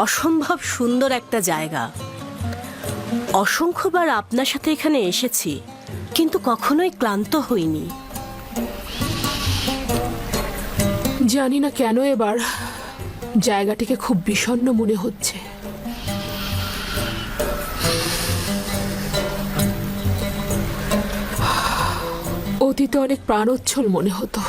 অসম্ভব সুন্দর একটা জায়গা। অসংখ্যবার আপনার সাথে এখানে এসেছি, কিন্তু কখনোই ক্লান্ত হইনি। জানি না কেন এবার জায়গাটিকে খুব বিষণ্ণ মনে হচ্ছে। অতীতে অনেক প্রাণোচ্ছল মনে হতো।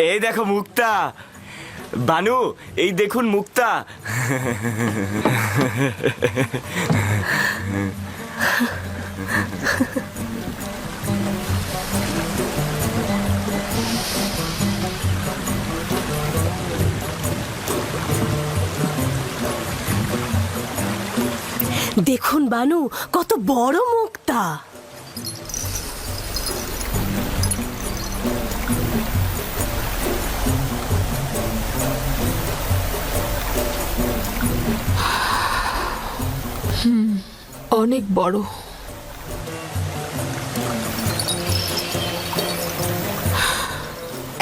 এই দেখো মুক্তা, বানু, এই দেখুন মুক্তা। দেখুন বানু, কত বড় মুক্তা। অনেক বড়।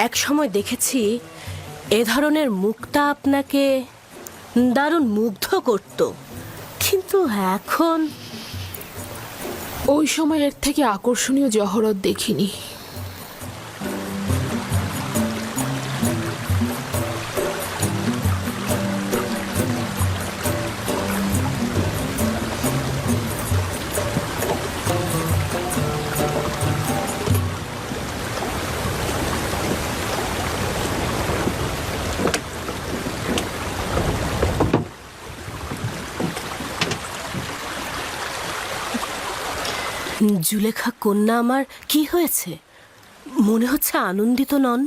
এক সময় দেখেছি এ ধরনের মুক্তা আপনাকে দারুণ মুগ্ধ করত, কিন্তু এখন ওই সময় এর থেকে আকর্ষণীয় জহরত দেখিনি। জুলেখা কন্যা আমার কি হয়েছে? মনে হচ্ছে আনন্দিত নন।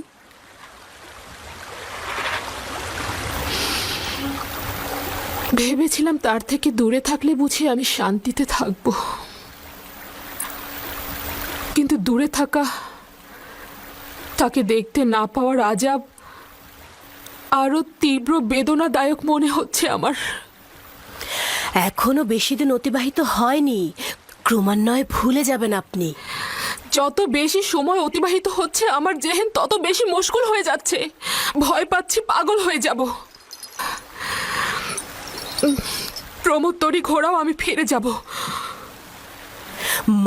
ভেবেছিলাম তার থেকে দূরে থাকলে বুঝি আমি শান্তিতে থাকব, কিন্তু দূরে থাকা, তাকে দেখতে না পাওয়ার আজাব আরো তীব্র বেদনাদায়ক মনে হচ্ছে আমার। এখনো বেশি দিন অতিবাহিত হয়নি, ক্রমান্বয়ে ভুলে যাবেন আপনি। যত বেশি সময় অতিবাহিত হচ্ছে আমার জেহেন তত বেশি মুশকিল হয়ে যাচ্ছে। ভয় পাচ্ছি পাগল হয়ে যাব। প্রমোদ তরি ঘোড়াও আমি ফিরে যাব।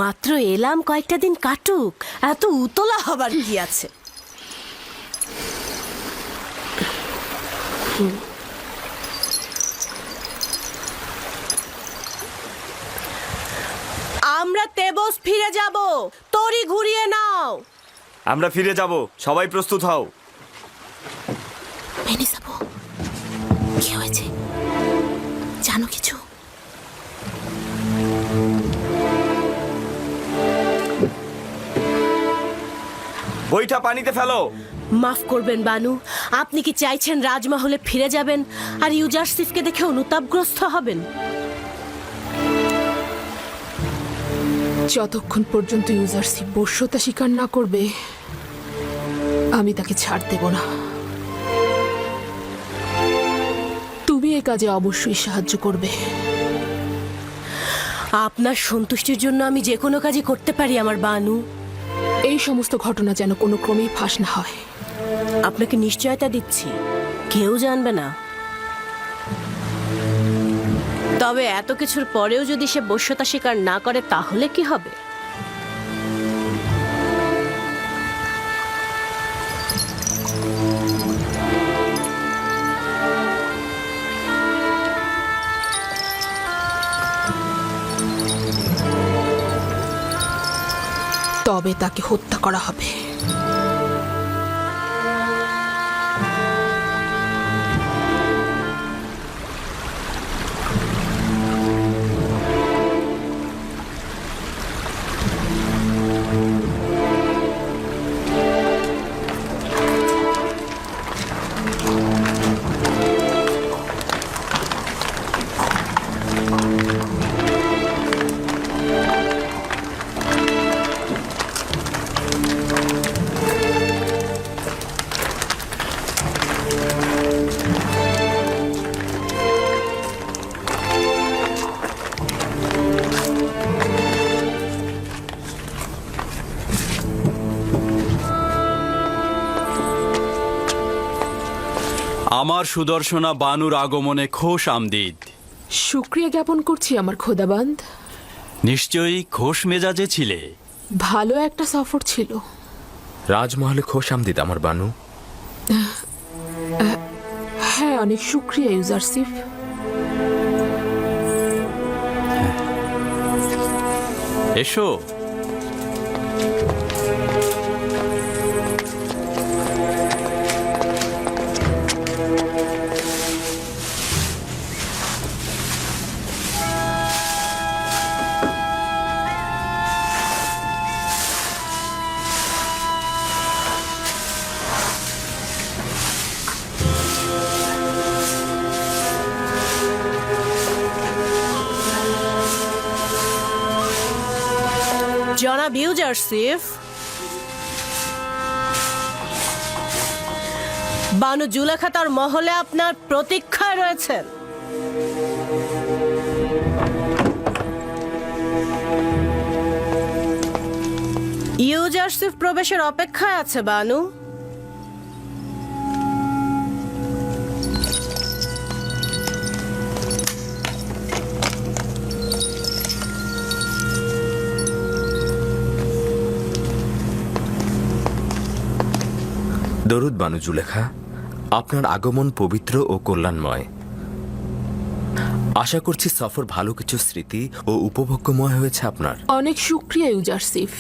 মাত্র এলাম, কয়েকটা দিন কাটুক, এত উতলা হবার কি আছে? আমরা তেবস ফিরে যাব, তরি ঘুরিয়ে নাও। আমরা ফিরে যাব, সবাই প্রস্তুত হও। মেনে যাব। কি হয়েছে জানো কিছু? বইটা পানিতে ফেলো। মাফ করবেন বানু, আপনি কি চাইছেন রাজমহলে ফিরে যাবেন আর ইউজারসিফকে দেখে অনুতাপগ্রস্ত হবেন? যতক্ষণ পর্যন্ত ইউজারসিফ বশ্যতা স্বীকার না করবে আমি তাকে ছাড় দেব না। তুমি এই কাজে অবশ্যই সাহায্য করবে। আপনার সন্তুষ্টির জন্য আমি যে কোনো কাজই করতে পারি আমার বানু। এই সমস্ত ঘটনা যেন কোনো ক্রমেই ফাঁস না হয়। আপনাকে নিশ্চয়তা দিচ্ছি, কেউ জানবে না। তবে এত কিছুর পরেও যদি সে বশ্যতা স্বীকার না করে তাহলে কি হবে? তবে তাকে হত্যা করা হবে। আমার সুদর্শনা বানুর আগমনে খোশ আমদিদ। শুক্রিয়া জ্ঞাপন করছি আমার খোদাবান্দ। নিশ্চয়ই খোশ মেজাজে ছিলে। ভালো একটা সফর ছিল। রাজমহলে খোশ আমদিদ আমার বানু। হ্যাঁ, অনেক শুক্রিয়া ইউজারসিফ। এসো। জনাব ইউজারসিফ, বানু জুলেখা তার মহলে আপনার প্রতীক্ষায় রয়েছেন। ইউজারসিফ প্রবেশের অপেক্ষায় আছে বানু। দরুদ বানু জুলেখা, আপনার আগমন পবিত্র ও কল্যাণময়। আশা করছি সফর ভালো কিছু স্মৃতি ও উপভোগ্যময় হয়েছে আপনার। অনেক শুক্রিয়া ইউজারসিফ,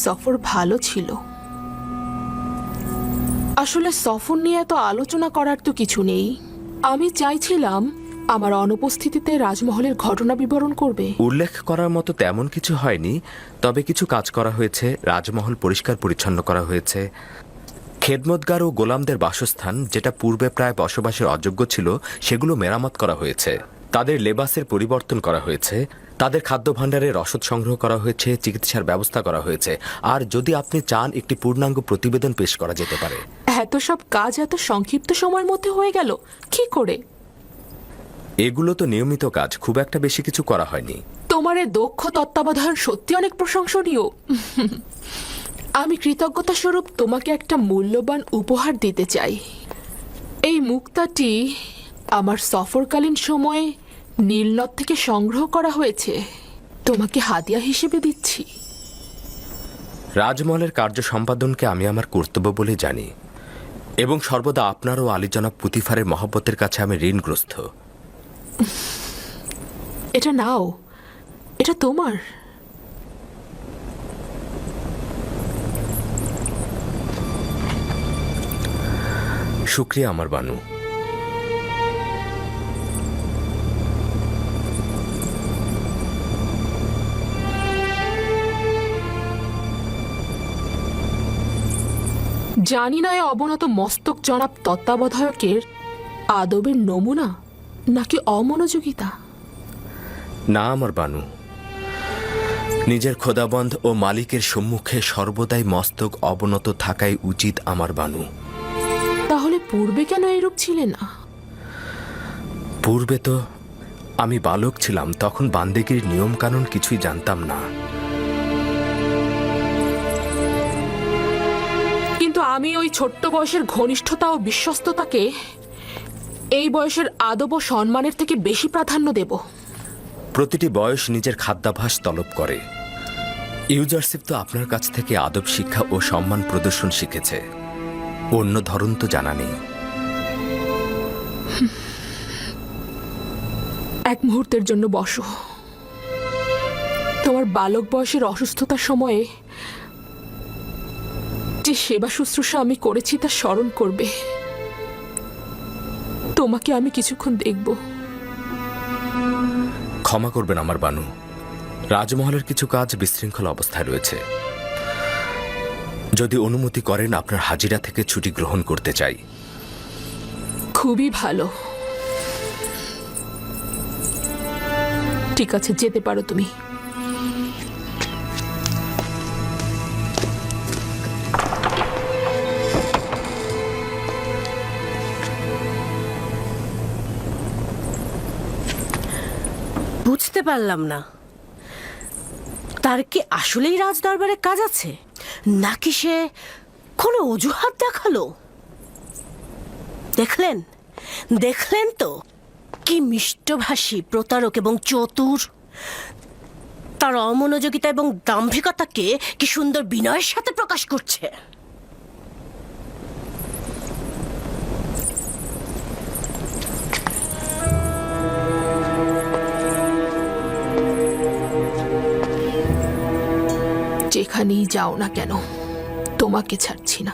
সফর ভালো ছিল। আসলে সফর নিয়ে এত আলোচনা করার তো কিছু নেই। আমি চাইছিলাম আমার অনুপস্থিতিতে রাজমহলের ঘটনা বিবরণ করবে। উল্লেখ করার মতো তেমন কিছু হয়নি, তবে কিছু কাজ করা হয়েছে। রাজমহল পরিষ্কার পরিচ্ছন্ন করা হয়েছে। খেদমতগার ও গোলামদের বাসস্থান, যেটা পূর্বে প্রায় বসবাসের অযোগ্য ছিল, সেগুলো মেরামত করা হয়েছে। তাদের লেবাসের পরিবর্তন করা হয়েছে। তাদের খাদ্য ভাণ্ডারের রসদ সংগ্রহ করা হয়েছে। চিকিৎসার ব্যবস্থা করা হয়েছে। আর যদি আপনি চান, একটি পূর্ণাঙ্গ প্রতিবেদন পেশ করা যেতে পারে। এত সব কাজ এত সংক্ষিপ্ত সময়ের মধ্যে হয়ে গেল কি করে? এগুলো তো নিয়মিত কাজ, খুব একটা বেশি কিছু করা হয়নি। তোমার এই দক্ষ তত্ত্বাবধান সত্যি অনেক প্রশংসনীয়। আমি কৃতজ্ঞতা স্বরূপ তোমাকে একটা মূল্যবান উপহার দিতে চাই। এই মুক্তাটি আমার সফরকালীন সময়ে নীলনদ থেকে সংগ্রহ করা হয়েছে। তোমাকে হাদিয়া হিসেবে দিচ্ছি। রাজমহলের কার্য সম্পাদনকে আমি আমার কর্তব্য বলে জানি, এবং সর্বদা আপনার ও আলী জনাব পুতিফারের মহব্বতের কাছে আমি ঋণগ্রস্ত। এটা নাও, এটা তোমার। শুক্রিয়া আমার বানু। জানি না, এ অবনত মস্তক জনাব তত্ত্বাবধায়কের আদবের নমুনা নাকি অমনোযোগিতা। না আমার বানু, নিজের খোদাবন্ধ ও মালিকের সম্মুখে সর্বদাই মস্তক অবনত থাকাই উচিত আমার বানু। তাহলে পূর্বে কেন এরূপ ছিলে না? পূর্বে তো আমি বালক ছিলাম, তখন বান্দেগীর নিয়ম কানুন কিছুই জানতাম না। কিন্তু আমি ওই ছোট্ট বয়সের ঘনিষ্ঠতা ও বিশ্বস্ততাকে এই বয়সের আদব ও সম্মানের থেকে বেশি প্রাধান্য দেব। প্রতিটি বয়স নিজের খাদ্যাভ্যাস তলব করে। ইউজারশিপ তো আপনার কাছ থেকে আদব শিক্ষা ও সম্মান প্রদর্শন শিখেছে, অন্য ধরন তো জানা নেই। এক মুহূর্তের জন্য বসো। তোমার বালক বয়সের অসুস্থতার সময়ে যে সেবা শুশ্রূষা আমি করেছি তা স্মরণ করবে। তোমাকে আমি কিছুক্ষণ দেখব। ক্ষমা করবেন আমার বানু, রাজমহলের কিছু কাজ বিশৃঙ্খল অবস্থায় রয়েছে। যদি অনুমতি করেন, আপনার হাজিরা থেকে ছুটি গ্রহণ করতে চাই। খুবই ভালো। ঠিক আছে, যেতে পারো তুমি। বুঝতে পারলাম না, তার কি আসলেই রাজ দরবারে কাজ আছে, নাকি সে কোনো অজুহাত দেখালো? দেখলেন দেখলেন তো কি মিষ্টভাষী, প্রতারক এবং চতুর। তার অমনোযোগিতা এবং দাম্ভিকতাকে কি সুন্দর বিনয়ের সাথে প্রকাশ করছে। যেখানেই যাও না কেন, তোমাকে ছাড়ছি না।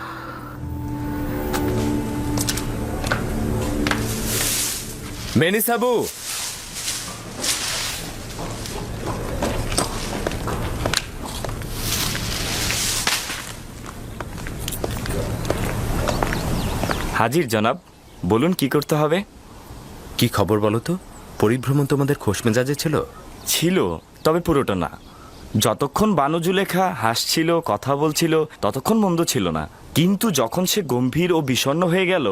মেনিসাবু, হাজির জনাব, বলুন কি করতে হবে? কি খবর বলো তো? পরিভ্রমণ তোমাদের খোশ মেজাজে ছিল? ছিল, তবে পুরোটা না। যতক্ষণ বানু জুলেখা হাসছিল, কথা বলছিল, ততক্ষণ মন্দ ছিল না। কিন্তু যখন সে গম্ভীর ও বিষণ্ণ হয়ে গেল,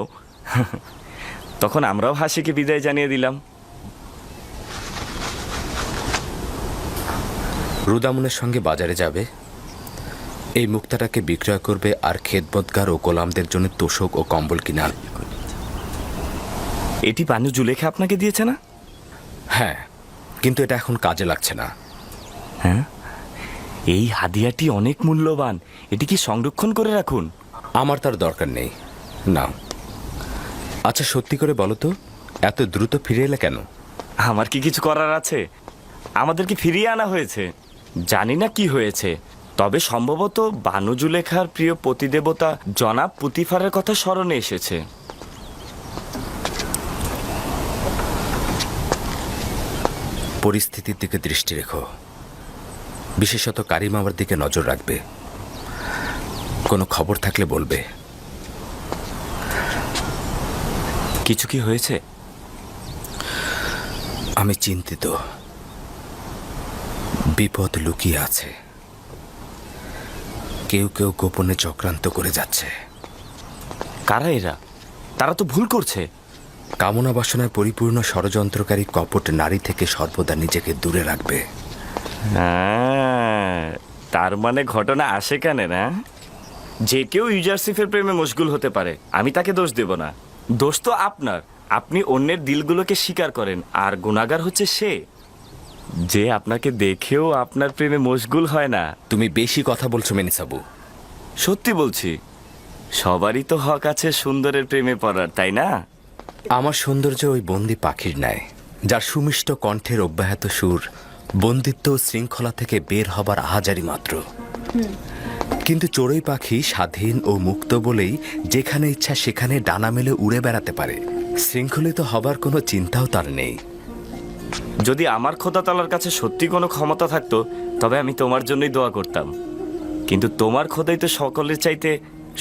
তখন আমরাও হাসিকে বিদায় জানিয়ে দিলাম। রুদামুনের সঙ্গে বাজারে যাবে, এই মুক্তাটাকে বিক্রয় করবে, আর খেদমতগার ও গোলামদের জন্য তোষক ও কম্বল কিনে আনবে। এটি বানু জুলেখা আপনাকে দিয়েছে না? হ্যাঁ, কিন্তু এটা এখন কাজে লাগছে না। হ্যাঁ, এই হাদিয়াটি অনেক মূল্যবান, এটি কি সংরক্ষণ করে রাখুন? আমার তার দরকার নেই। না। আচ্ছা, সত্যি করে বলো তো, এত দ্রুত ফিরে এলে কেন? আমার কি কিছু করার আছে? আমাদেরকে ফিরিয়ে আনা হয়েছে। জানি না কি হয়েছে, তবে সম্ভবত বানু জুলেখার প্রিয় পতিদেবতা জনাব পুতিফারের কথা স্মরণে এসেছে। পরিস্থিতির দিকে দৃষ্টি রেখো, বিশেষত কারিম আমার দিকে নজর রাখবে। কোনো খবর থাকলে বলবে। কিছু কি হয়েছে? আমি চিন্তিত, বিপদ লুকিয়ে আছে। কেউ কেউ গোপনে চক্রান্ত করে যাচ্ছে। কারা এরা? তারা তো ভুল করছে। কামনা বাসনায় পরিপূর্ণ ষড়যন্ত্রকারী কপট নারী থেকে সর্বদা নিজেকে দূরে রাখবে। হ্যাঁ, তার মানে ঘটনা আসে কেন না? যে কেউ ইউজারশিপের প্রেমে মশগুল হতে পারে, আমি তাকে দোষ দেব না। দোষ তো আপনার। আপনি অন্যের দিলগুলোকে স্বীকার করেন, আর গুনাহগার হচ্ছে সে যে আপনাকে দেখেও আপনার প্রেমে মশগুল হয় না। তুমি বেশি কথা বলছো মেনিসাবু। সত্যি বলছি, সবারই তো হক আছে সুন্দরের প্রেমে পড়ার, তাই না? আমার সৌন্দর্য ওই বন্দি পাখির ন্যায়, যার সুমিষ্ট কণ্ঠের অব্যাহত সুর বন্দিত্ব ও শৃঙ্খলা থেকে বের হবার আহাজারি মাত্র। কিন্তু চড়ুই পাখি স্বাধীন ও মুক্ত বলেই যেখানে ইচ্ছা সেখানে ডানা মেলে উড়ে বেড়াতে পারে। শৃঙ্খলিত হবার কোনো চিন্তাও তার নেই। যদি আমার খোদা তাআলার কাছে সত্যি কোনো ক্ষমতা থাকতো, তবে আমি তোমার জন্যই দোয়া করতাম। কিন্তু তোমার খোদাই তো সকলের চাইতে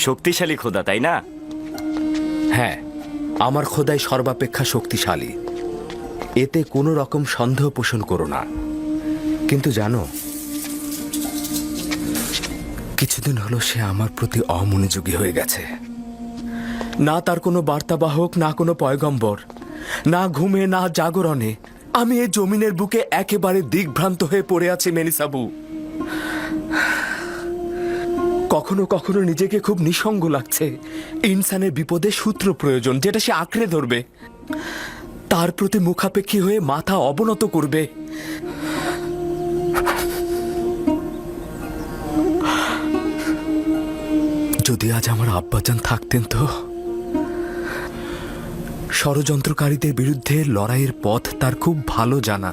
শক্তিশালী খোদা, তাই না? হ্যাঁ, আমার খোদাই সর্বাপেক্ষা শক্তিশালী, এতে কোনো রকম সন্দেহ পোষণ করো না। কিন্তু জানো, কিছুদিন হলো সে আমার প্রতি অমনোযোগী হয়ে গেছে। না তার কোনো বার্তাবাহক, না কোনো পয়গম্বর, না ঘুমে না জাগরণে। আমি এই জমিনের বুকে একেবারে দিগ্ভ্রান্ত হয়ে পড়ে আছি মেনিসাবু। কখনো কখনো নিজেকে খুব নিঃসঙ্গ লাগছে। ইনসানের বিপদে সূত্র প্রয়োজন, যেটা সে আঁকড়ে ধরবে, তার প্রতি মুখাপেক্ষী হয়ে মাথা অবনত করবে। যদি আজ আমার আব্বাজান থাকতেন তো। ষড়যন্ত্রকারীদের বিরুদ্ধে লড়াইয়ের পথ তার খুব ভালো জানা।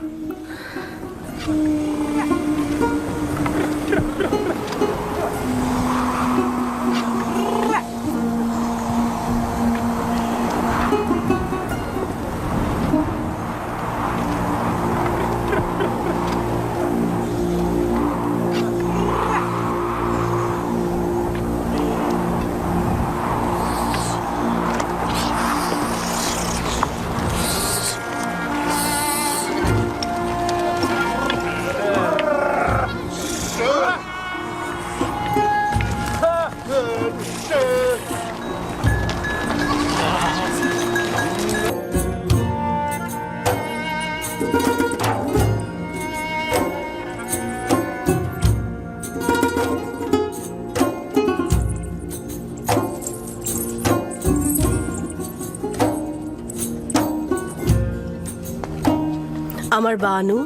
আমার বানু,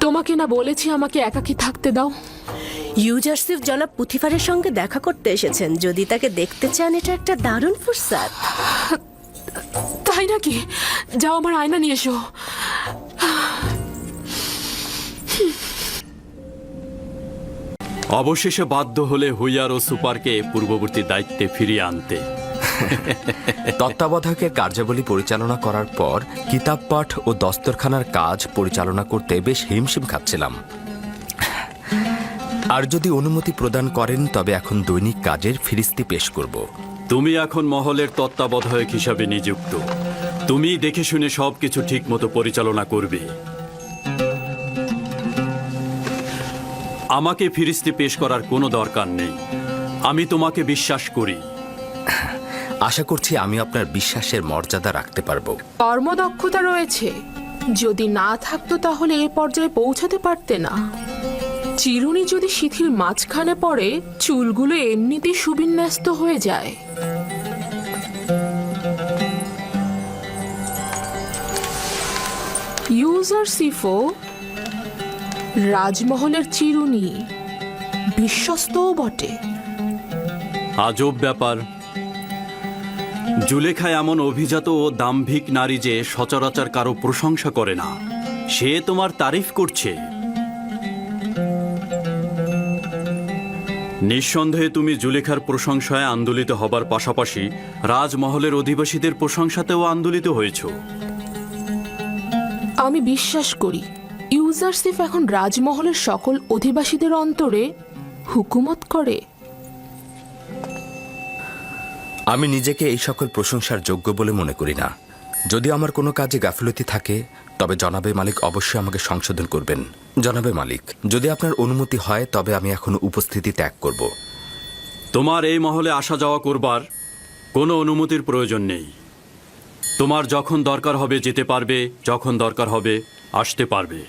তোমাকে না বলেছি আমাকে একাকী থাকতে দাও? ইউজারসিফ জনাব পুথিফারের সঙ্গে দেখা করতে এসেছেন। যদি তাকে দেখতে চান, এটা একটা দারুণ ফুরসাত। তাই নাকি? যাও, আমার আয়না নিয়ে এসো। অবশেষে বাধ্য হলে হুইয়ার ও সুপারকে পূর্ববর্তী দায়িত্বে ফিরিয়ে আনতে। তত্ত্বাবধায়কের কার্যাবলী পরিচালনা করার পর কিতাব পাঠ ও দস্তরখানার কাজ পরিচালনা করতে বেশ হিমশিম খাচ্ছিলাম। আর যদি অনুমতি প্রদান করেন, তবে এখন দৈনিক কাজের ফিরিস্তি পেশ করব। তুমি এখন মহলের তত্ত্বাবধায়ক হিসাবে নিযুক্ত। তুমি দেখে শুনে সবকিছু ঠিক মতো পরিচালনা করবে। আমাকে ফিরিস্তি পেশ করার কোনো দরকার নেই। আমি তোমাকে বিশ্বাস করি। আশা করছি আমি আপনার বিশ্বাসের মর্যাদা রাখতে পারবো। কর্মদক্ষতা রয়েছে। যদি না থাকতো তাহলে এ পর্যায়ে পৌঁছাতে পারতে না। চিরুনি যদি শিথিল মাঝখানে পড়ে, চুলগুলো এমনিতেই সুবিন্যস্ত হয়ে যায়। ইউজারসিফও রাজমহলের চিরুনি, বিশ্বস্তও বটে। আজব ব্যাপার। জুলেখা এমন অভিজাত ও দাম্ভিক নারী যে সচরাচর কারো প্রশংসা করে না। সে তোমার তারিফ করছে। নিঃসন্দেহে তুমি জুলেখার প্রশংসায় আন্দোলিত হবার পাশাপাশি রাজমহলের অধিবাসীদের প্রশংসাতেও আন্দোলিত হয়েছ। আমি বিশ্বাস করি ইউজারসিফ এখন রাজমহলের সকল অধিবাসীদের অন্তরে হুকুমত করে। আমি নিজেকে এই সকল প্রশংসার যোগ্য বলে মনে করি না। যদি আমার কোনো কাজে গাফিলতি থাকে, তবে জনাবে মালিক অবশ্যই আমাকে সংশোধন করবেন। জনাবে মালিক, যদি আপনার অনুমতি হয়, তবে আমি এখন উপস্থিতি ত্যাগ করব। তোমার এই মহলে আসা যাওয়া করবার কোনো অনুমতির প্রয়োজন নেই। তোমার যখন দরকার হবে যেতে পারবে, যখন দরকার হবে আসতে পারবে।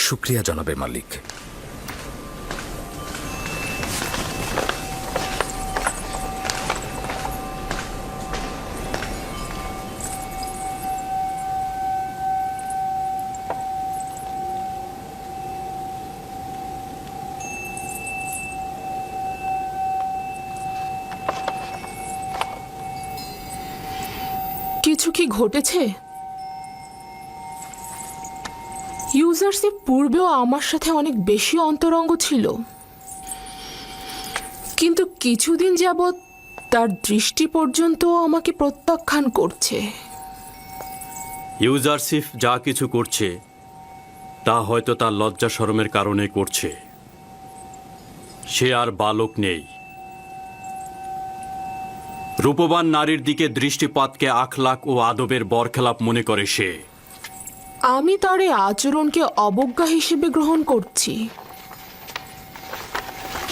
শুক্রিয়া জনাবে মালিক। কিছু কি ঘটেছে? ইউজারসিফ পূর্বেও আমার সাথে অনেক বেশি অন্তরঙ্গ ছিল, কিন্তু কিছুদিন যাবৎ তার দৃষ্টি পর্যন্ত আমাকে প্রত্যাখ্যান করছে। ইউজারসিফ যা কিছু করছে তা হয়তো তার লজ্জা শরমের কারণে করছে। সে আর বালক নেই। রূপবান নারীর দিকে দৃষ্টিপাতকে আখলাক ও আদবের বরখেলাপ মনে করে সে। আমি তার এই আচরণকে অবজ্ঞা হিসেবে গ্রহণ করছি।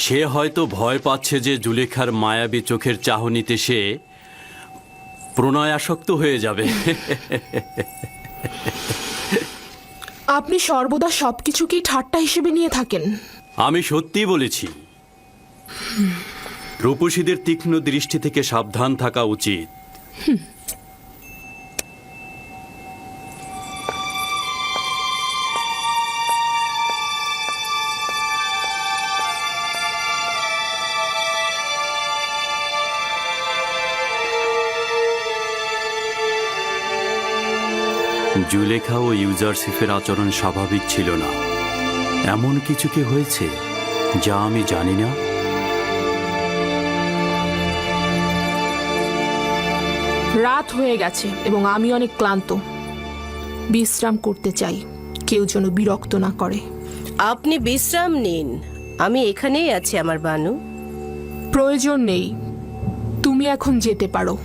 সে হয়তো ভয় পাচ্ছে যে জুলেখার মায়াবী চোখের চাহনিতে সে প্রণয়াসক্ত হয়ে যাবে। আপনি সর্বদা সবকিছুকেই ঠাট্টা হিসেবে নিয়ে থাকেন। আমি সত্যি বলেছি, রূপসীদের তীক্ষ্ণ দৃষ্টি থেকে সাবধান থাকা উচিত। জুলেখা ও ইউজারসিফের আচরণ স্বাভাবিক ছিল না। এমন কিছু কি হয়েছে যা আমি জানি না? রাত হয়ে গেছে এবং আমি অনেক ক্লান্ত। বিশ্রাম করতে চাই, কেউ যেন বিরক্ত না করে। আপনি বিশ্রাম নিন, আমি এখানেই আছি আমার বানু। প্রয়োজন নেই, তুমি এখন যেতে পারো।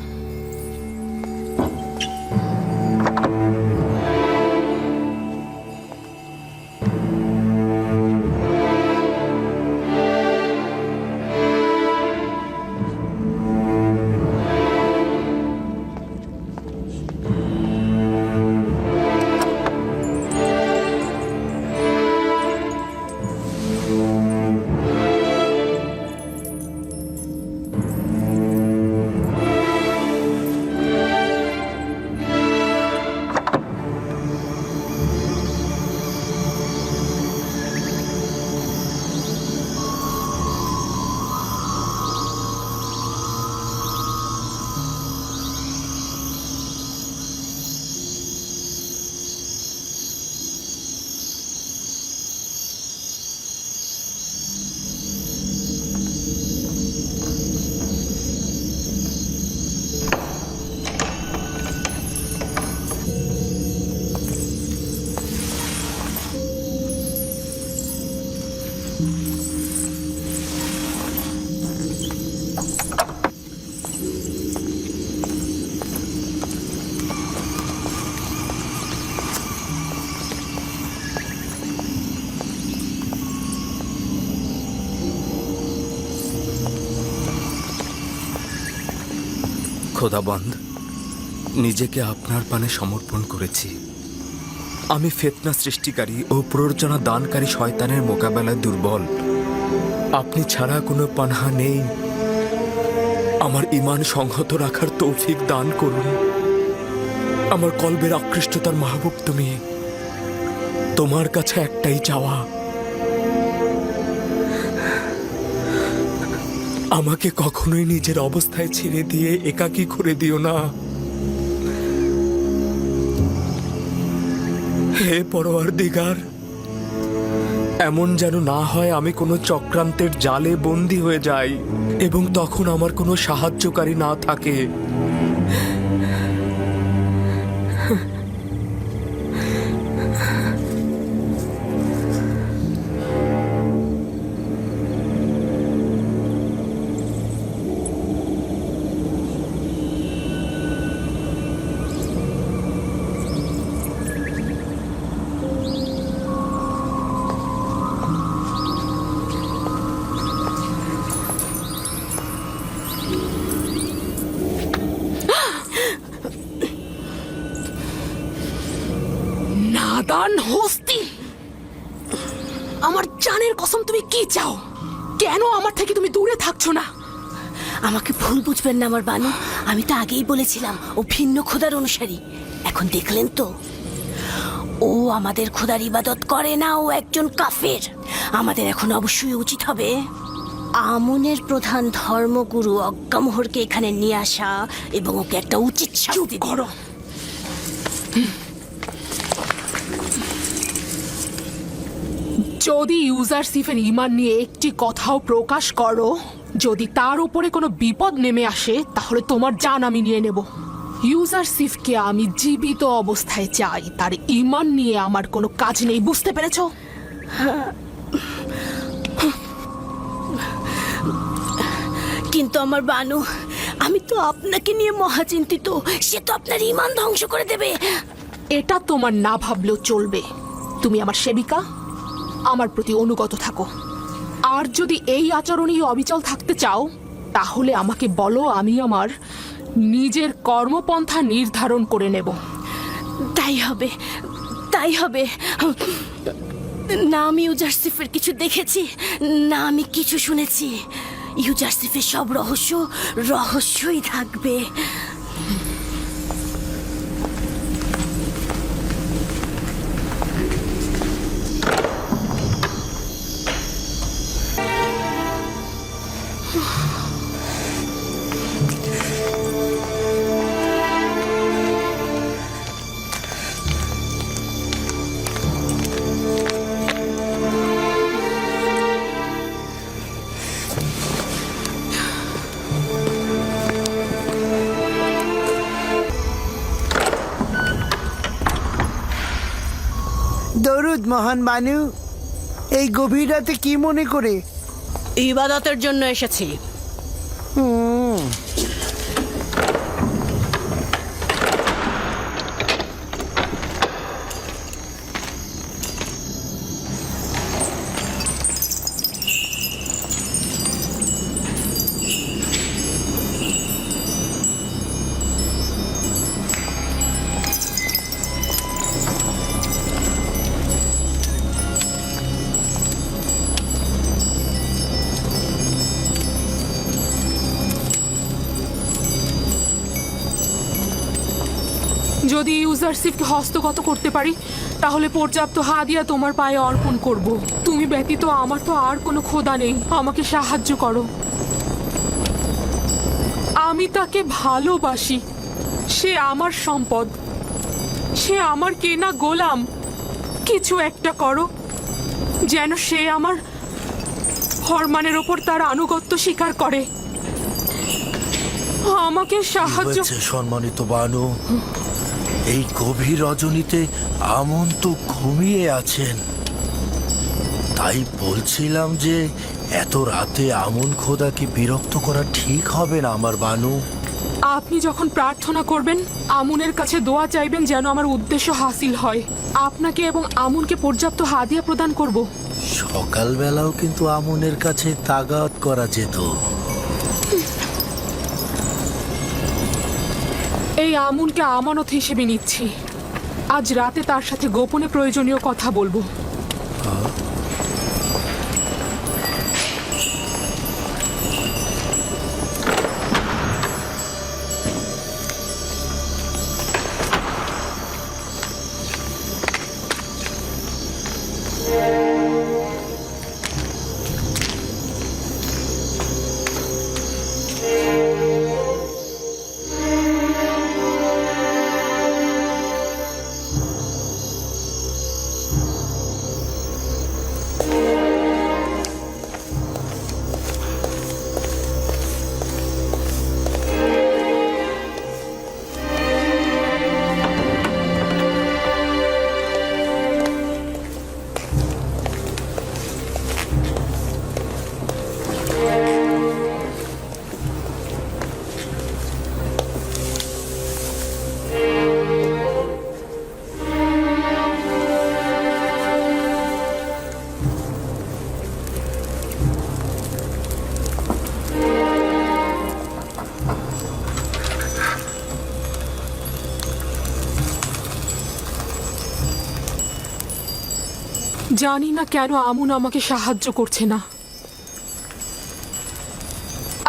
খোদাবন্দ, নিজেকে আপনার পানে সমর্পণ করেছি। আমি ফিতনা সৃষ্টিকারী ও প্ররোচনা দানকারী শয়তানের মোকাবেলায় দুর্বল। আপনি ছাড়া কোনো পানাহা নেই। আমার ঈমান সংহত রাখার তৌফিক দান করুন। আমার কলবের আকৃষ্টতার মাহবুব তুমি। তোমার কাছে একটাই চাওয়া, আমাকে কখনোই নিজের অবস্থায় ছেড়ে দিয়ে একাকী করে দিও না। হে পরওয়ারদিগার, এমন যেন না হয় আমি কোনো চক্রান্তের জালে বন্দী হয়ে যাই এবং তখন আমার কোনো সাহায্যকারী না থাকে। নাদান হস্তি, আমার জানের কসম, তুমি কি চাও? কেন আমার থেকে তুমি দূরে থাকছো না? আমাকে ভুল বুঝবেন না আমার বানু, আমি তো আগেই বলেছিলাম ও ভিন্ন খোদার অনুসারী। এখন দেখলেন তো, ও আমাদের খোদার ইবাদত করে না, ও একজন কাফের। আমাদের এখন অবশ্যই উচিত হবে আমনের প্রধান ধর্মগুরু অজ্ঞামোহরকে এখানে নিয়ে আসা এবং ওকে একটা উচিত শাস্তি করো। যদি ইউজারসিফের ঈমান নিয়ে একটি কথাও প্রকাশ করো, যদি তার উপরে কোনো বিপদ নেমে আসে, তাহলে তোমার জান আমি নিয়ে নেব। ইউজারসিফকে আমি জীবিত অবস্থায় চাই, তার ঈমান নিয়ে আমার কোনো কাজ নেই, বুঝতে পেরেছো? কিন্তু আমার বানু, আমি তো আপনাকে নিয়ে মহাচিন্তিত। সে তো আপনার ঈমান ধ্বংস করে দেবে। এটা তোমার না ভাবলেও চলবে। তুমি আমার সেবিকা, আমার প্রতি অনুগত থাকো। আর যদি এই আচরণেই অবিচল থাকতে চাও তাহলে আমাকে বলো, আমি আমার নিজের কর্মপন্থা নির্ধারণ করে নেব। তাই হবে, তাই হবে। না আমি ইউজারসিফের কিছু দেখেছি, না আমি কিছু শুনেছি। ইউজারসিফের সব রহস্য রহস্যই থাকবে। দরুদ মহান বানু। এই গভীর রাতে কি মনে করে? ইবাদতের জন্য এসেছি। যদি ইউজারশিপকে হস্তগত করতে পারি তাহলে পর্যাপ্ত হাদিয়া তোমার পায়ে অর্পণ করব। তুমি ব্যতীত আমার তো আর কোনো খোদা নেই, আমাকে সাহায্য করো। আমি তাকে ভালোবাসি, সে আমার সম্পদ, সে আমার কেনা গোলাম। কিছু একটা করো যেন সে আমার ফরমানের ওপর তার আনুগত্য স্বীকার করে। আমাকে সাহায্য। হয়েছে সম্মানিত বানু? এই গভীর রজনীতে আমন তো ঘুমিয়ে আছেন, তাই বলছিলাম যে এত রাতে আমন খোদাকে বিরক্ত করা ঠিক হবে না আমার বানু। আপনি যখন প্রার্থনা করবেন আমুনের কাছে দোয়া চাইবেন যেন আমার উদ্দেশ্য হাসিল হয়। আপনাকে এবং আমুনকে পর্যাপ্ত হাদিয়া প্রদান করব। সকালবেলাও কিন্তু আমনের কাছে তাগাদ করা যেত। এই আমুনকে আমানত হিসেবে নিচ্ছি। আজ রাতে তার সাথে গোপনে প্রয়োজনীয় কথা বলবো। জানি না কেন আমুন আমাকে সাহায্য করছে না।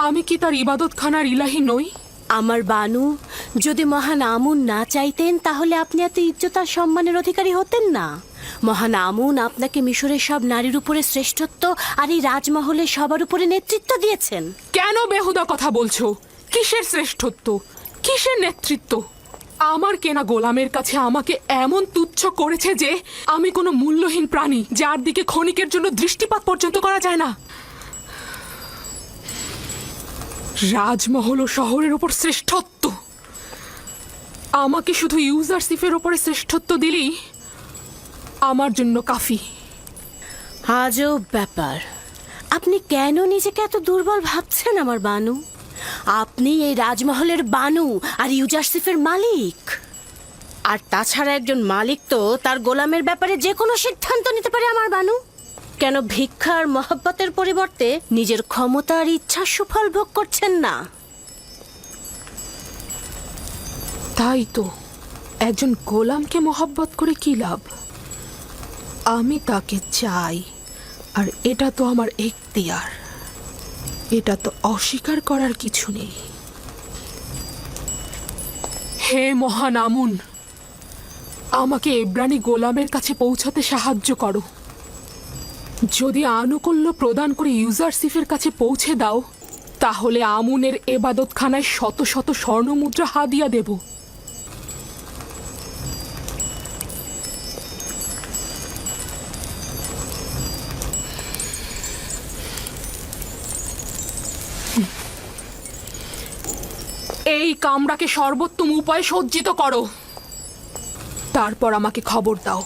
আমি কি তার ইবাদতখানার ইলাহি নই? আমার বানু, যদি মহান আমুন না চাইতেন তাহলে আপনি এত ইজ্জত আর সম্মানের অধিকারী হতেন না। মহান আমুন আপনাকে মিশরের সব নারীর উপরে শ্রেষ্ঠত্ব আর এই রাজমহলে সবার উপরে নেতৃত্ব দিয়েছেন। কেন বেহুদা কথা বলছো? কিসের শ্রেষ্ঠত্ব, কিসের নেতৃত্ব? আমার কেনা গোলামের কাছে আমাকে এমন তুচ্ছ করেছে যে আমি কোনো মূল্যহীন প্রাণী, যার দিকে ক্ষণিকের জন্য দৃষ্টিপাত পর্যন্ত করা যায় না। রাজমহল ও শহরের ওপর শ্রেষ্ঠত্ব, আমাকে শুধু ইউজারশিপের ওপরে শ্রেষ্ঠত্ব দিলেই আমার জন্য কাফি। আজব ব্যাপার, আপনি কেন নিজেকে এত দুর্বল ভাবছেন আমার বানু? আপনি এই রাজমহলের বানু আর ইউজারশিপের মালিক। আর তাছাড়া একজন মালিক তো তার গোলামের ব্যাপারে যে কোনো সিদ্ধান্ত নিতে পারে আমার বানু। কেন ভিক্ষার মহব্বতের পরিবর্তে নিজের ক্ষমতা আর ইচ্ছার সুফল ভোগ করছেন না? তাই তো, একজন গোলামকে মহব্বত করে কি লাভ? আমি তাকে চাই, আর এটা তো আমার এখতিয়ার। এটা তো অস্বীকার করার কিছু নেই। হে মহান আমুন, আমাকে এব্রানি গোলামের কাছে পৌঁছাতে সাহায্য করো। যদি আনুকূল্য প্রদান করে ইউজারসিফের কাছে পৌঁছে দাও, তাহলে আমুনের এবাদতখানায় শত শত স্বর্ণমুদ্রা হাদিয়া দেব। এই কামরাকে সর্বোত্তম উপায়ে সজ্জিত করো, তারপর আমাকে খবর দাও।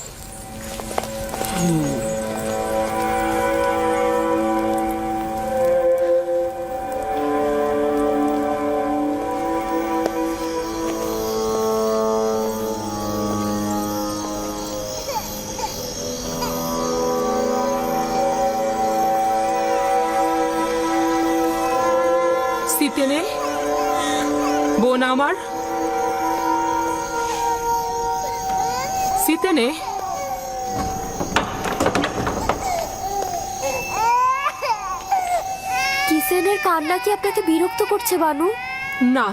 সিতেনে, বোন আমার, সিতেনে, কিসেনের কান্না কি আপনাকে বিরক্ত করছে বানু? না,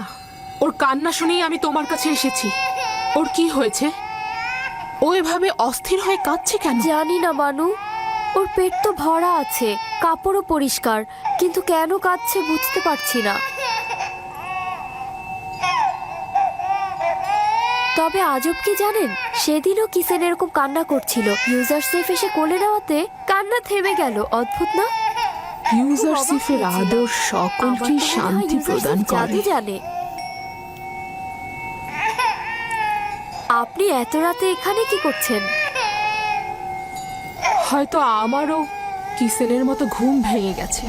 ওর কান্না শুনেই আমি তোমার কাছে এসেছি। ওর কি হয়েছে? ও এভাবে অস্থির হয়ে কাঁদছে কেন? জানি না বানু, ওর পেট তো ভরা আছে, কাপড়ও পরিষ্কার, কিন্তু কেন কাঁদছে বুঝতে পারছি না। তবে আজব কি জানেন, সেদিনও কিসেন এরকম কান্না করছিল। ইউজারসেফ এসে কোলে নেওয়াতে কান্না থেমে গেল। অদ্ভুত না? ইউজারসিফের আদর সকলকে শান্তি প্রদান করে। জানে আপনি এত রাতে এখানে কি করছেন? হয়তো আমারও কিসেনের মতো ঘুম ভেঙে গেছে।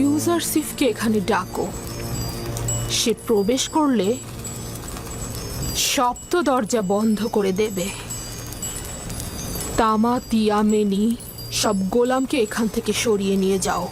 ইউজারসিফকে এখানে ডাকো। সে প্রবেশ করলে সপ্ত দরজা বন্ধ করে দেবে। তামা, তিয়ামেনি সব গোলামকে এখান থেকে সরিয়ে নিয়ে যাও।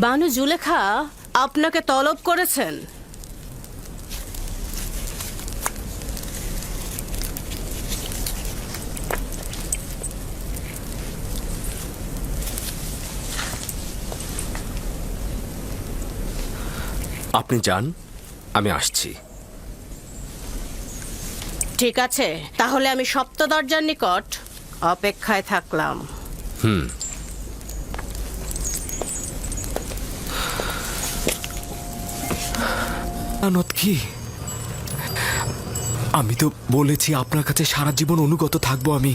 বানু জুলেখা আপনাকে তলব করেছেন। আপনি যান, আমি আসছি। ঠিক আছে, তাহলে আমি সপ্ত দরজার নিকট অপেক্ষায় থাকলাম। আনত কি? আমি তো বলেছি আপনার কাছে সারা জীবন অনুগত থাকবো আমি,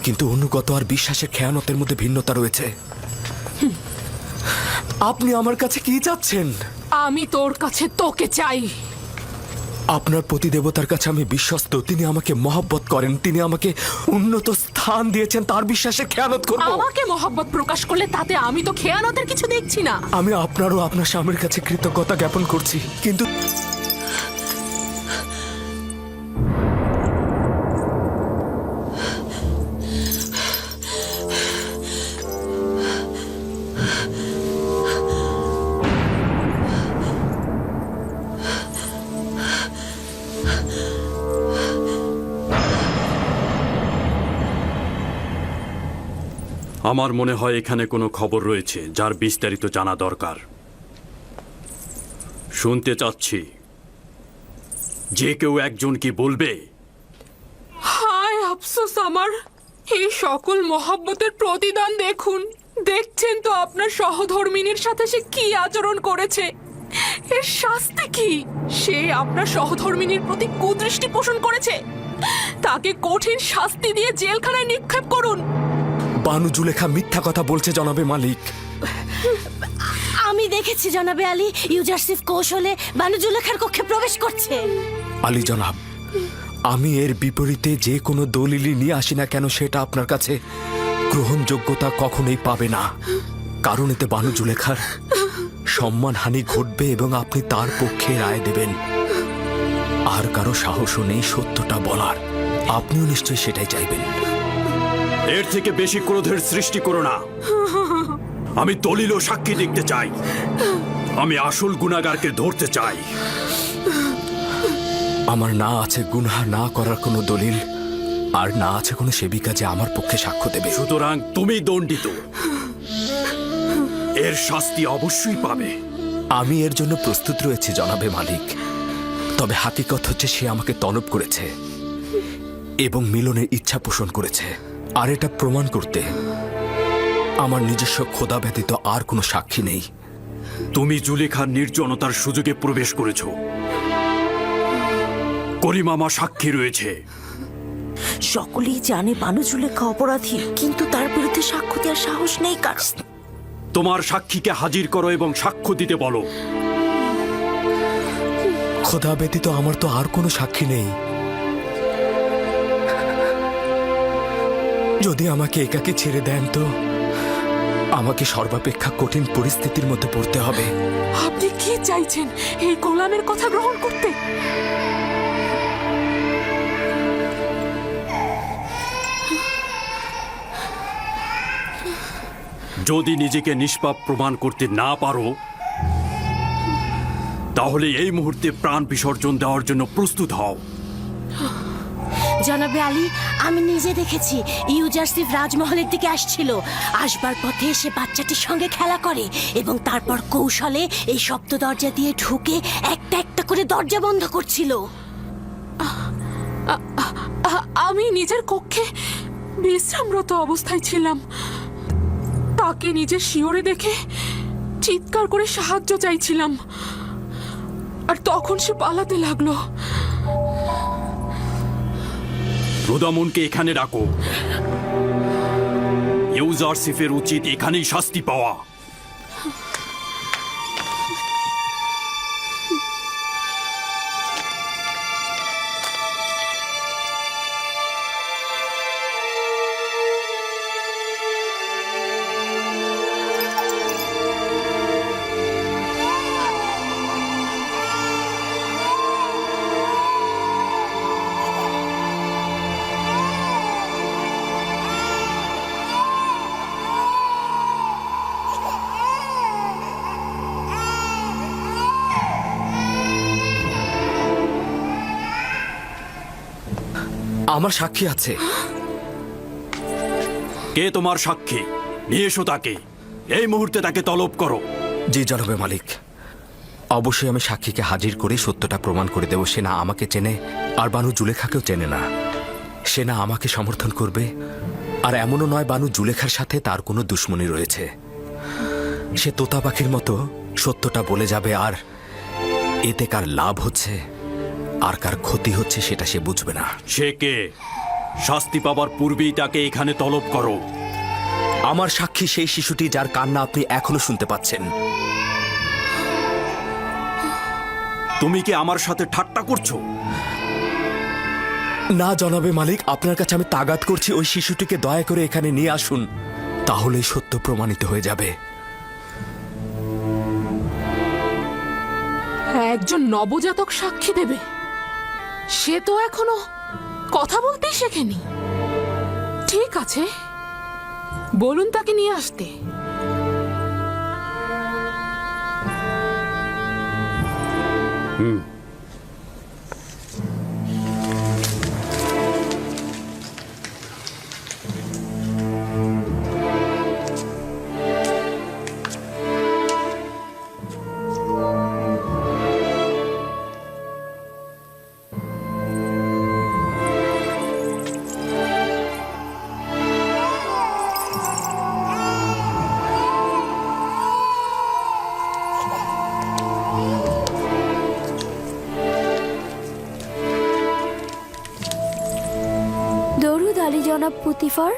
কিন্তু অনুগত আর বিশ্বাসের খেয়ানতের মধ্যে ভিন্নতা রয়েছে। আপনি আমার কাছে কি চাচ্ছেন? আমি তোর কাছে তোকে চাই। আপনার প্রতিদেবতার কাছে আমি বিশ্বস্ত, তিনি আমাকে মহব্বত করেন, তিনি আমাকে উন্নত স্থান দিয়েছেন, তার বিশ্বাসে খেয়ানত করব। আমাকে মহব্বত প্রকাশ করলে তাতে আমি তো খেয়ানতের কিছু দেখছি না। আমি আপনারও আপনার স্বামীর কাছে কৃতজ্ঞতা জ্ঞাপন করছি, কিন্তু আমার মনে হয় এখানে কোনো খবর রয়েছে যার বিস্তারিত জানা দরকার। শুনতে চাচ্ছি, যে কেউ একজন কি বলবে? হায় আফসোস আমার, এই সকল মহব্বতের প্রতিদান দেখুন। দেখছেন তো আপনার সহধর্মিনীর সাথে সে কি আচরণ করেছে। এর শাস্তি কি? সে আপনার সহধর্মিনীর প্রতি কুদৃষ্টি পোষণ করেছে। তাকে কঠিন শাস্তি দিয়ে জেলখানায় নিক্ষেপ করুন। বানু জুলেখা মিথ্যা কথা বলছে জনাবে মালিক। আমি দেখেছি জনাবে আলী, ইউজারসিফ কৌশলে বানু জুলেখার কক্ষে প্রবেশ করছে। আলী জনাব, আমি এর বিপরীতে যে কোনো দলিলই নিয়ে আসি না কেন, সেটা আপনার কাছে গ্রহণযোগ্যতা কখনোই পাবে না, কারণ এতে বানু জুলেখার সম্মানহানি ঘটবে এবং আপনি তার পক্ষে রায় দেবেন। আর কারো সাহসও নেই সত্যটা বলার, আপনিও নিশ্চয়ই সেটাই চাইবেন। এর থেকে বেশি ক্রোধের সৃষ্টি করো না। আমি দলিল ও সাক্ষী দেখতে চাই। আমি আসল গুনাহগারকে ধরতে চাই। আমার না আছে গুনাহ না করার কোনো দলিল, আর না আছে কোনো সেবিকা যে আমার পক্ষে সাক্ষ্য দেবে। সুতরাং তুমি দণ্ডিত, এর শাস্তি অবশ্যই পাবে। আমি এর জন্য প্রস্তুত রয়েছি জনাবে মালিক, তবে হাকিকত হচ্ছে সে আমাকে তলব করেছে এবং মিলনের ইচ্ছা পোষণ করেছে, আর এটা প্রমাণ করতে আমার নিজস্ব খোদা ব্যতীত আর কোনো সাক্ষী নেই। তুমি জুলেখার নির্জনতার সুযোগে প্রবেশ করেছ। করিমামা সাক্ষী রয়েছে। সকলেই জানে বানু জুলেখা অপরাধী, কিন্তু তার বিরুদ্ধে সাক্ষ্য দেওয়ার সাহস নেই কারো। তোমার সাক্ষীকে হাজির করো এবং সাক্ষ্য দিতে বলো। খোদা ব্যতীত আমার তো আর কোনো সাক্ষী নেই। যদি আমাকে একাকে ছেড়ে দেন তো আমাকে সর্বাপেক্ষা কঠিন পরিস্থিতির মধ্যে পড়তে হবে। আপনি কি চাইছেন, এই গোলামের কথা গ্রহণ করতে? যদি নিজেকে নিষ্পাপ প্রমাণ করতে না পারো, তাহলে এই মুহূর্তে প্রাণ বিসর্জন দেওয়ার জন্য প্রস্তুত হও। জনাবে আলী, আমি নিজে দেখেছি ইউজারসিফ রাজমহলের দিকে আসছিল। আসবার পথে সে বাচ্চাটির সঙ্গে খেলা করে এবং তারপর কৌশলে এই সপ্ত দরজা দিয়ে ঢুকে একটা একটা করে দরজা বন্ধ করছিল। আমি নিজের কক্ষে বিশ্রামরত অবস্থায় ছিলাম। তাকে নিজের শিয়রে দেখে চিৎকার করে সাহায্য চাইছিলাম, আর তখন সে পালাতে লাগলো। রুদামুনকে এখানে ডাকো। ইউজারসিফের উচিত এখানেই শাস্তি পাওয়া। আমার সাক্ষী আছে। কে তোমার সাক্ষী? নিয়ে এসো তাকে। এই মুহূর্তে তাকে তলব করো। জি জনাবে মালিক, অবশ্যই আমি সাক্ষীকে হাজির করে সত্যটা প্রমাণ করে দেব। সে না আমাকে চেনে, আর বানু জুলেখাকেও চেনে না। সে না আমাকে সমর্থন করবে, আর এমনও নয় বানু জুলেখার সাথে তার কোনো দুশ্মনী রয়েছে। সে তোতা পাখির মতো সত্যটা বলে যাবে, আর এতে কার লাভ হচ্ছে আর কার ক্ষতি হচ্ছে সেটা সে বুঝবে না। সে কে? শাস্তি পাবার পূর্বেই তাকে এখানে তলব করো। আমার সাক্ষী সেই শিশুটি যার কান্না আপনি এখনো শুনতে পাচ্ছেন। তুমি কি আমার সাথে ঠাট্টা করছো? না জনাবে মালিক, আপনার কাছে আমি তাগাদ করছি ওই শিশুটিকে দয়া করে এখানে নিয়ে আসুন, তাহলেই সত্য প্রমাণিত হয়ে যাবে। একজন নবজাতক সাক্ষী দেবে? সে তো এখনো কথা বলতেই শেখেনি। ঠিক আছে, বলুন তাকে নিয়ে আসতে। দরুদ আলী জনাব পুতিফার।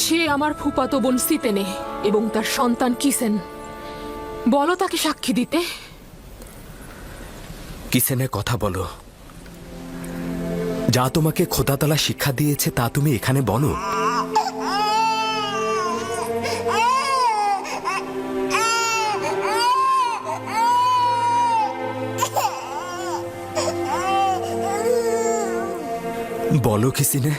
সে আমার ফুফাতো বোন সিতেনে এবং তার সন্তান কিসেন। বলো তাকে সাক্ষী দিতে। কিসেনে কথা বলো। যা তোমাকে খোদাতলা শিক্ষা দিয়েছে তা তুমি এখানে বলো। বলো কিসিনে।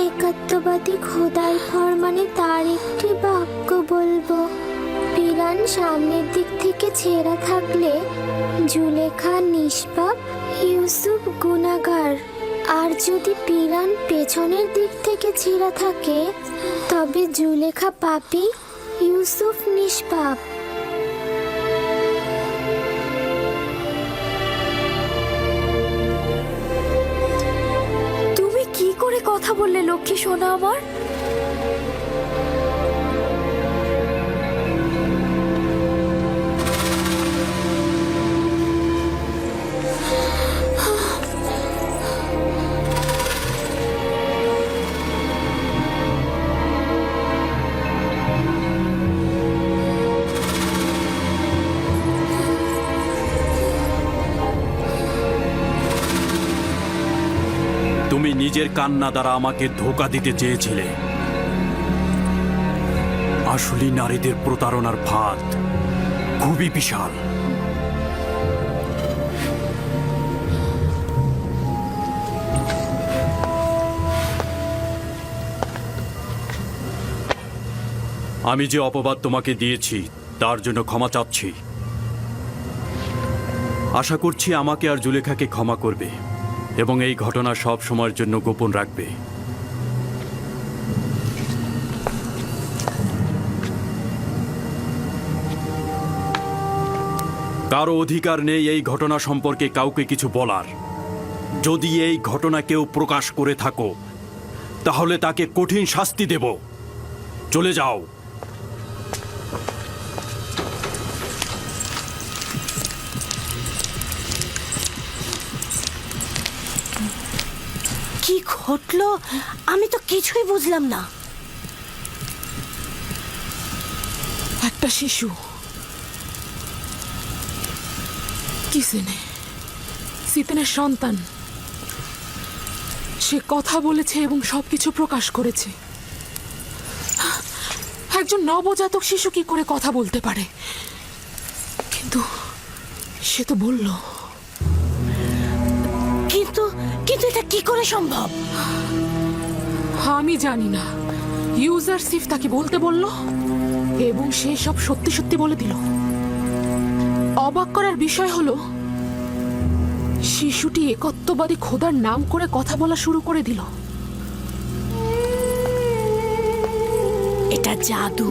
একাত্মবাদী খোদার ফরমানে তার একটি বাক্য বলবো। পিরান সামনের দিক থেকে ছেঁড়া থাকলে জুলেখা নিষ্পাপ, ইউসুফ গুনাহগার। আর যদি পিরান পেছনের দিক থেকে ছেঁড়া থাকে তবে জুলেখা পাপী, ইউসুফ নিষ্পাপ। তুমি কি করে কথা বললে লক্ষ্মী সোনা আমার? তুমি নিজের কান্না দ্বারা আমাকে ধোঁকা দিতে চেয়েছিলে। আসলে নারীদের প্রতারণার ফাঁদ খুবই বিশাল। আমি যে অপবাদ তোমাকে দিয়েছি তার জন্য ক্ষমা চাচ্ছি। আশা করছি আমাকে আর জুলেখাকে ক্ষমা করবে এবং এই ঘটনা সব সময়ের জন্য গোপন রাখবে। কারো অধিকার নেই এই ঘটনা সম্পর্কে কাউকে কিছু বলার। যদি এই ঘটনা কেউ প্রকাশ করে থাকো তাহলে তাকে কঠিন শাস্তি দেব। চলে যাও। কি ঘটলো আমি তো কিছুই বুঝলাম না। একটা শিশু কিসেনে, সিতেনের সন্তান, সে কথা বলেছে এবং সবকিছু প্রকাশ করেছে। একজন নবজাতক শিশু কি করে কথা বলতে পারে? কিন্তু সে তো বলল। কিন্তু কিন্তু এটা কি করে সম্ভব? আমি জানি না। ইউজারসিফ তাকে বলতে বলল এবং সে সব সত্যি সত্যি বলে দিল। অবাক করার বিষয় হলো শিশুটি একত্ববাদী খোদার নাম করে কথা বলা শুরু করে দিল। এটা জাদু।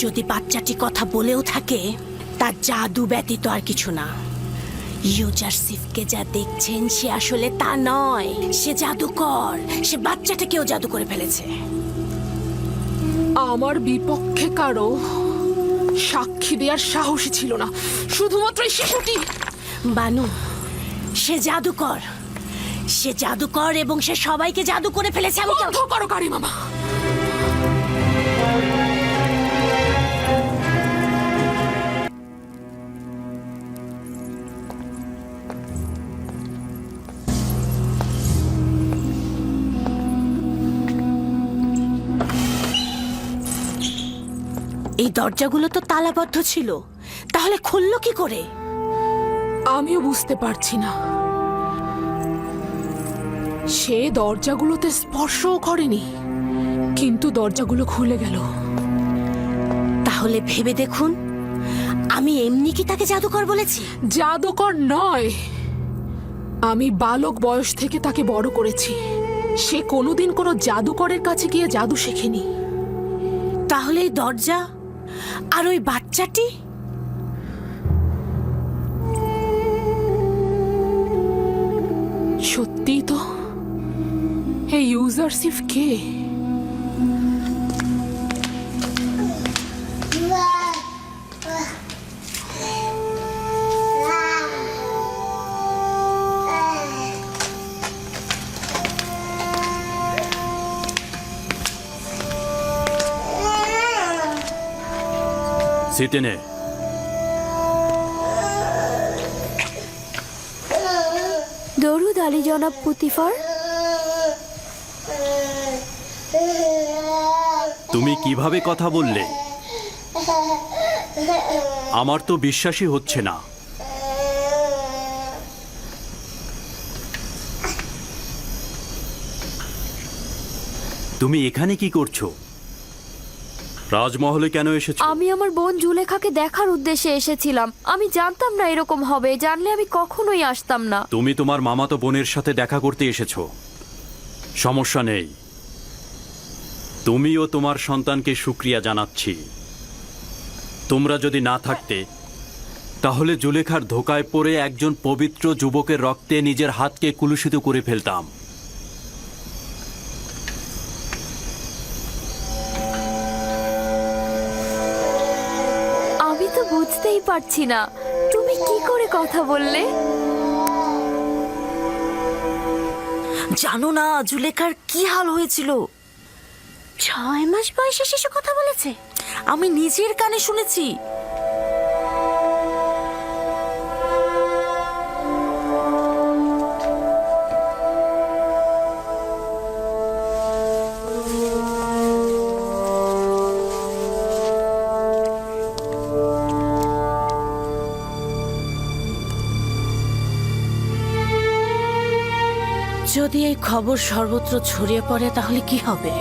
যদি বাচ্চাটি কথা বলেও থাকে তা জাদু ব্যতীত আর কিছু না। ইউজারসিফকে যা দেখছেন সে আসলে তা নয়, সে জাদুকর। সে বাচ্চাটাকেও জাদু করে ফেলেছে। আমার বিপক্ষে কারো সাক্ষী দেওয়ার সাহসী ছিল না, শুধুমাত্র এই শিশুটি। বানু, সে জাদুকর, সে জাদুকর এবং সে সবাইকে জাদু করে ফেলেছে। আমি বন্ধ করো কারি মামা। এই দরজাগুলো তো তালাবদ্ধ ছিল, তাহলে খুললো কি করে? আমিও বুঝতে পারছি না। সে দরজাগুলোতে স্পর্শও করেনি, কিন্তু দরজাগুলো খুলে গেল। তাহলে ভেবে দেখুন, আমি এমনি কি তাকে জাদুকর বলেছি? জাদুকর নয়, আমি বালক বয়স থেকে তাকে বড় করেছি। সে কোনোদিন কোনো জাদুকরের কাছে গিয়ে জাদু শেখেনি। তাহলে এই দরজা আর ওই বাচ্চাটি? সত্যি তো, এই ইউজারশিপ কে? সিতেনে, দরুদ আলী জনাব পুতিফার। তুমি কিভাবে কথা বললে? আমার তো বিশ্বাসই হচ্ছে না। তুমি এখানে কি করছো? রাজমহলে কেন এসেছো? আমি আমার বোন জুলেখাকে দেখার উদ্দেশ্যে এসেছিলাম। আমি জানতাম না এরকম হবে, জানলে আমি কখনোই আসতাম না। তুমি তোমার মামাতো বোনের সাথে দেখা করতে এসেছো, সমস্যা নেই। তুমিও তোমার সন্তানকে শুকরিয়া জানাচ্ছি। তোমরা যদি না থাকতে, তাহলে জুলেখার ধোকায় পড়ে একজন পবিত্র যুবকের রক্তে নিজের হাতকে কুলুষিত করে ফেলতাম। আমি তো বুঝতেই পারছি না তুমি কি করে কথা বললে। জানো না জুলেখার কি হাল হয়েছিল? 6 মাস বয়সে শিশু কথা বলেছে? আমি নিজের কানে শুনেছি। যদি এই খবর সর্বত্র ছড়িয়ে পড়ে তাহলে কি হবে?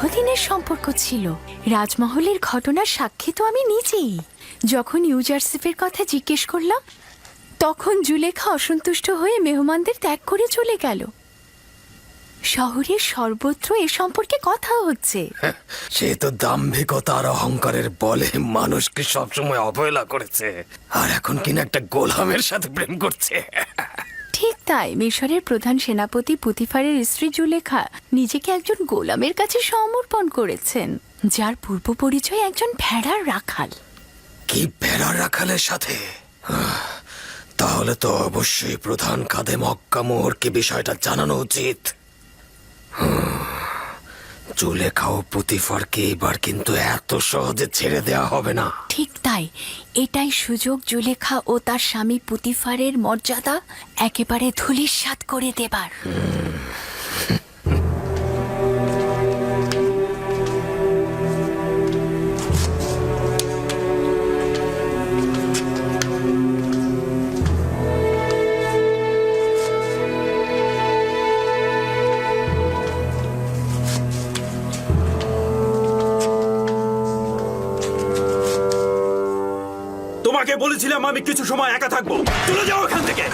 দীর্ঘদিনের সম্পর্ক ছিল। রাজমহলের ঘটনার সাক্ষী তো আমি নিজেই। যখন ইউজারসিফের কথা জিজ্ঞেস করলাম, তখন জুলেখা অসন্তুষ্ট হয়ে মেহমানদের ত্যাগ করে চলে গেল। শহরের সর্বত্র এ সম্পর্কে কথা হচ্ছে। সে তো দাম্ভিকতা আর অহংকারের বলে মানুষকে সবসময় অবহেলা করেছে, আর এখন কিনা একটা গোলামের সাথে প্রেম করছে। ঠিক তাই, মিশরের প্রধান সেনাপতি পুতিফারের স্ত্রী জুলেখা নিজেকে একজন গোলামের কাছে সমর্পণ করেছেন, যার পূর্ব পরিচয় একজন ভেড়ার রাখাল। কি ভেড়ার রাখালের সাথে? তাহলে তো অবশ্যই প্রধান খাদে মক্কা মোহরকে বিষয়টা জানানো উচিত। জুলেখা ও পুতিফারকে এবার কিন্তু এত সহজে ছেড়ে দেওয়া হবে না। ঠিক তাই, এটাই সুযোগ জুলেখা ও তার স্বামী পুতিফারের মর্যাদা একেবারে ধূলিসাৎ করে দেবার। তোমাকে বলেছিলাম আমি কিছু সময় একা থাকবো, চলে যাও এখান থেকে।